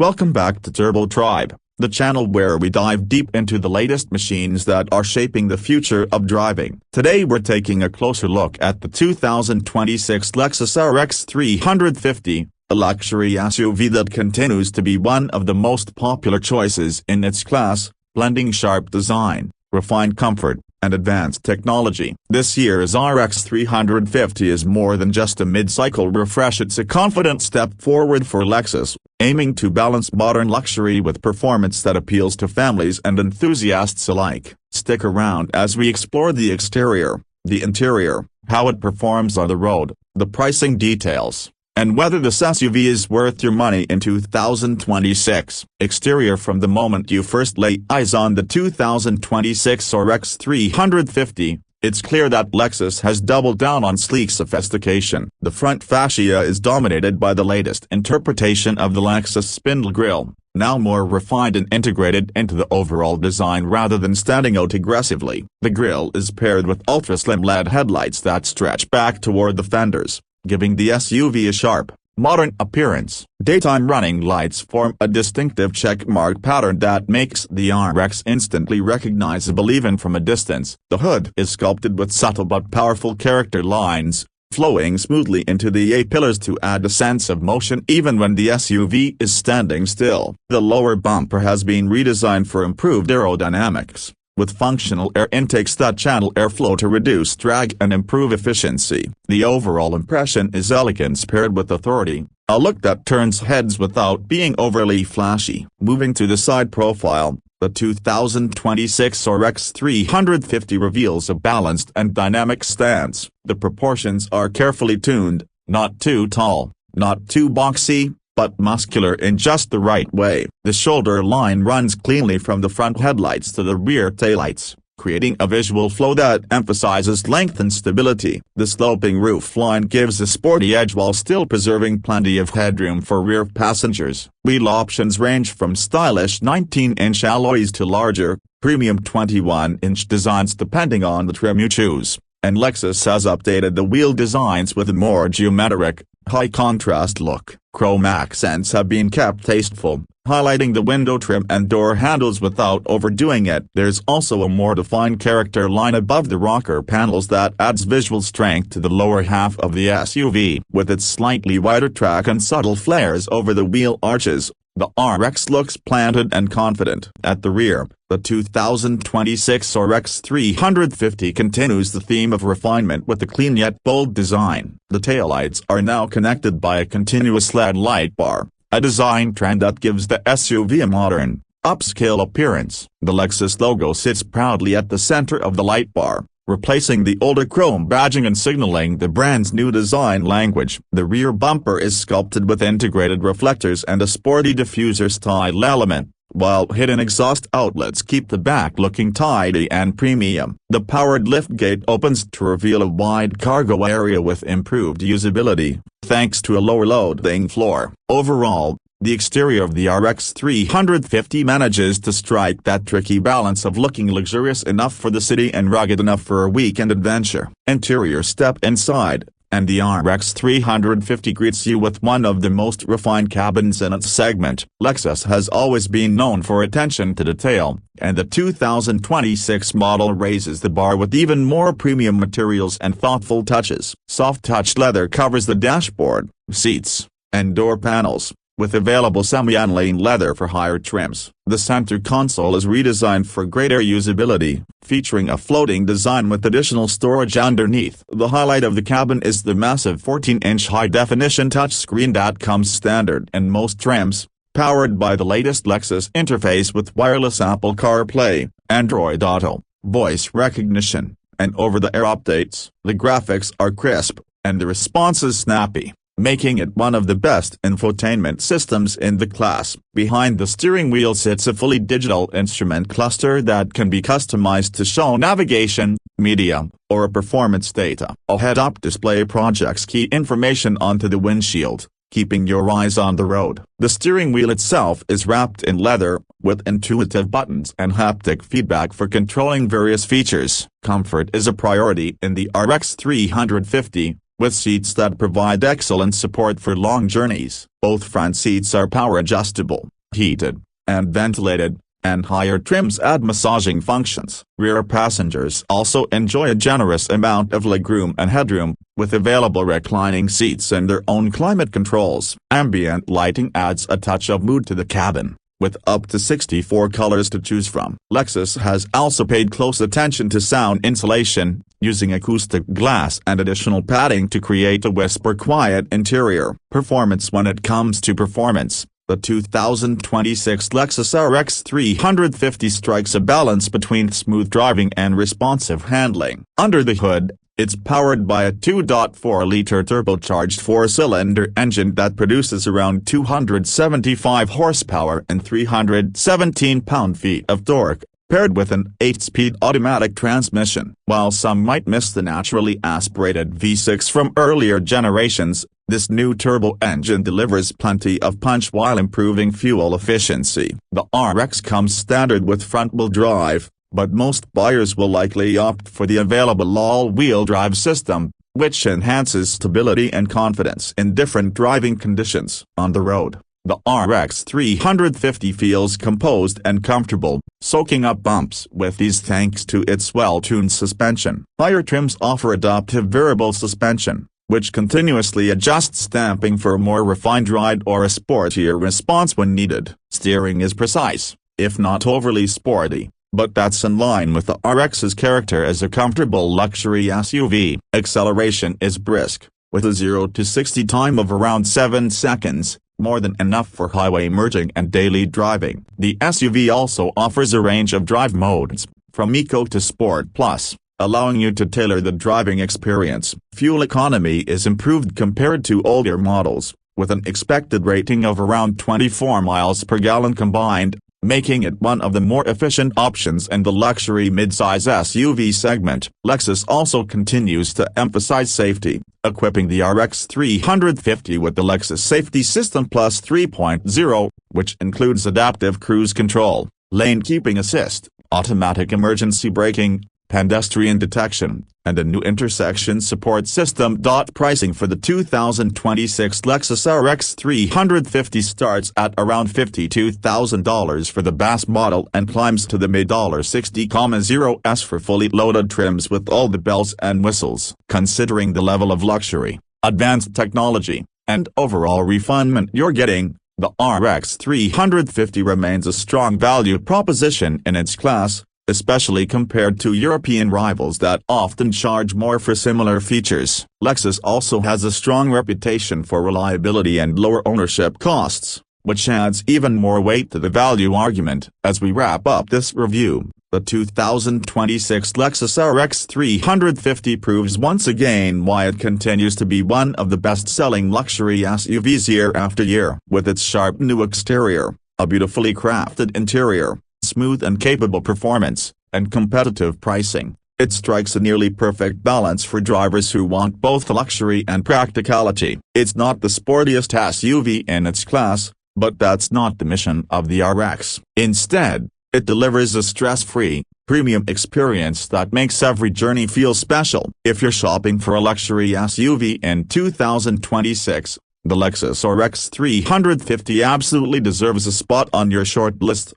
Welcome back to Turbo Tribe, the channel where we dive deep into the latest machines that are shaping the future of driving. Today we're taking a closer look at the 2026 Lexus RX 350, a luxury SUV that continues to be one of the most popular choices in its class, blending sharp design, refined comfort, and advanced technology. This year's RX 350 is more than just a mid-cycle refresh, it's a confident step forward for Lexus, aiming to balance modern luxury with performance that appeals to families and enthusiasts alike. Stick around as we explore the exterior, the interior, how it performs on the road, the pricing details, and whether this SUV is worth your money in 2026. Exterior. From the moment you first lay eyes on the 2026 RX 350, it's clear that Lexus has doubled down on sleek sophistication. The front fascia is dominated by the latest interpretation of the Lexus spindle grille, now more refined and integrated into the overall design rather than standing out aggressively. The grille is paired with ultra-slim LED headlights that stretch back toward the fenders, giving the SUV a sharp, modern appearance. Daytime running lights form a distinctive checkmark pattern that makes the RX instantly recognizable even from a distance. The hood is sculpted with subtle but powerful character lines, flowing smoothly into the A-pillars to add a sense of motion even when the SUV is standing still. The lower bumper has been redesigned for improved aerodynamics, with functional air intakes that channel airflow to reduce drag and improve efficiency. The overall impression is elegance paired with authority, a look that turns heads without being overly flashy. Moving to the side profile, the 2026 RX 350 reveals a balanced and dynamic stance. The proportions are carefully tuned, not too tall, not too boxy, but muscular in just the right way. The shoulder line runs cleanly from the front headlights to the rear taillights, creating a visual flow that emphasizes length and stability. The sloping roof line gives a sporty edge while still preserving plenty of headroom for rear passengers. Wheel options range from stylish 19-inch alloys to larger, premium 21-inch designs depending on the trim you choose, and Lexus has updated the wheel designs with a more geometric, high-contrast look. Chrome accents have been kept tasteful, highlighting the window trim and door handles without overdoing it. There's also a more defined character line above the rocker panels that adds visual strength to the lower half of the SUV. With its slightly wider track and subtle flares over the wheel arches, the RX looks planted and confident. At the rear, the 2026 RX 350 continues the theme of refinement with a clean yet bold design. The taillights are now connected by a continuous LED light bar, a design trend that gives the SUV a modern, upscale appearance. The Lexus logo sits proudly at the center of the light bar, replacing the older chrome badging and signaling the brand's new design language. The rear bumper is sculpted with integrated reflectors and a sporty diffuser-style element, while hidden exhaust outlets keep the back looking tidy and premium. The powered liftgate opens to reveal a wide cargo area with improved usability, thanks to a lower loading floor. Overall, the exterior of the RX 350 manages to strike that tricky balance of looking luxurious enough for the city and rugged enough for a weekend adventure. Interior. Step inside, and the RX 350 greets you with one of the most refined cabins in its segment. Lexus has always been known for attention to detail, and the 2026 model raises the bar with even more premium materials and thoughtful touches. Soft-touch leather covers the dashboard, seats, and door panels, with available semi-aniline leather for higher trims. The center console is redesigned for greater usability, featuring a floating design with additional storage underneath. The highlight of the cabin is the massive 14-inch high-definition touchscreen that comes standard in most trims, powered by the latest Lexus interface with wireless Apple CarPlay, Android Auto, voice recognition, and over-the-air updates. The graphics are crisp, and the response is snappy, making it one of the best infotainment systems in the class. Behind the steering wheel sits a fully digital instrument cluster that can be customized to show navigation, media, or performance data. A head-up display projects key information onto the windshield, keeping your eyes on the road. The steering wheel itself is wrapped in leather, with intuitive buttons and haptic feedback for controlling various features. Comfort is a priority in the RX 350, with seats that provide excellent support for long journeys. Both front seats are power adjustable, heated, and ventilated, and higher trims add massaging functions. Rear passengers also enjoy a generous amount of legroom and headroom, with available reclining seats and their own climate controls. Ambient lighting adds a touch of mood to the cabin, with up to 64 colors to choose from. Lexus has also paid close attention to sound insulation, using acoustic glass and additional padding to create a whisper-quiet interior. Performance. When it comes to performance, the 2026 Lexus RX 350 strikes a balance between smooth driving and responsive handling. Under the hood, it's powered by a 2.4-liter turbocharged four-cylinder engine that produces around 275 horsepower and 317 pound-feet of torque, paired with an 8-speed automatic transmission. While some might miss the naturally aspirated V6 from earlier generations, this new turbo engine delivers plenty of punch while improving fuel efficiency. The RX comes standard with front-wheel drive, but most buyers will likely opt for the available all-wheel drive system, which enhances stability and confidence in different driving conditions. On the road, the RX 350 feels composed and comfortable, soaking up bumps with ease thanks to its well-tuned suspension. Higher trims offer adaptive variable suspension, which continuously adjusts damping for a more refined ride or a sportier response when needed. Steering is precise, if not overly sporty, but that's in line with the RX's character as a comfortable luxury SUV. Acceleration is brisk, with a 0 to 60 time of around 7 seconds, more than enough for highway merging and daily driving. The SUV also offers a range of drive modes, from Eco to Sport Plus, allowing you to tailor the driving experience. Fuel economy is improved compared to older models, with an expected rating of around 24 miles per gallon combined, making it one of the more efficient options in the luxury midsize SUV segment. Lexus also continues to emphasize safety, equipping the RX 350 with the Lexus Safety System Plus 3.0, which includes adaptive cruise control, lane keeping assist, automatic emergency braking, pedestrian detection, and a new intersection support system. Pricing for the 2026 Lexus RX 350 starts at around $52,000 for the base model and climbs to the mid-$60,000s for fully loaded trims with all the bells and whistles. Considering the level of luxury, advanced technology, and overall refinement you're getting, the RX 350 remains a strong value proposition in its class, especially compared to European rivals that often charge more for similar features. Lexus also has a strong reputation for reliability and lower ownership costs, which adds even more weight to the value argument. As we wrap up this review, the 2026 Lexus RX 350 proves once again why it continues to be one of the best-selling luxury SUVs year after year. With its sharp new exterior, a beautifully crafted interior, smooth and capable performance, and competitive pricing, it strikes a nearly perfect balance for drivers who want both luxury and practicality. It's not the sportiest SUV in its class, but that's not the mission of the RX. Instead, it delivers a stress-free, premium experience that makes every journey feel special. If you're shopping for a luxury SUV in 2026, the Lexus RX 350 absolutely deserves a spot on your short list.